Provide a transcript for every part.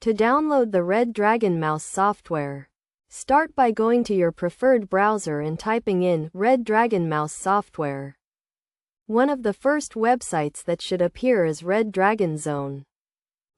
To download the Redragon mouse software, start by going to your preferred browser and typing in Redragon mouse software. One of the first websites that should appear is Redragon Zone,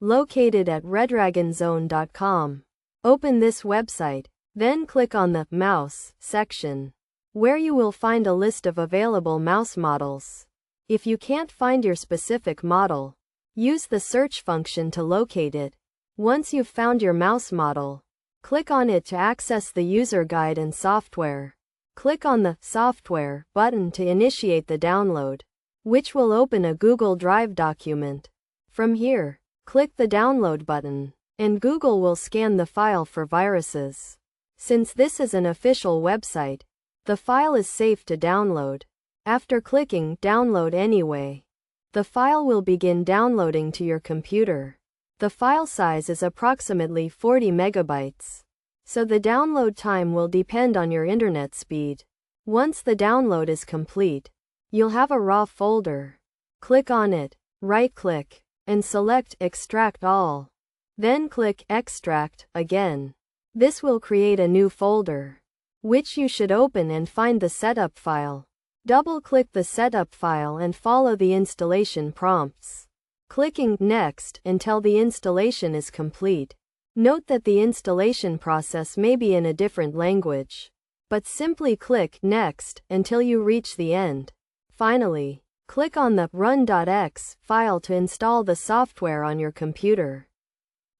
located at redragonzone.com. Open this website, then click on the Mouse section, where you will find a list of available mouse models. If you can't find your specific model, use the search function to locate it. Once you've found your mouse model, click on it to access the user guide and software. Click on the Software button to initiate the download, which will open a Google Drive document. From here, click the Download button, and Google will scan the file for viruses. Since this is an official website, the file is safe to download. After clicking Download Anyway, the file will begin downloading to your computer. The file size is approximately 40 megabytes, so the download time will depend on your internet speed. Once the download is complete, you'll have a raw folder. Click on it, right-click, and select Extract All. Then click Extract again. This will create a new folder, which you should open and find the setup file. Double-click the setup file and follow the installation prompts, clicking Next until the installation is complete. Note that the installation process may be in a different language, but simply click Next until you reach the end. Finally, click on the run.exe file to install the software on your computer.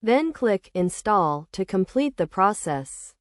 Then click Install to complete the process.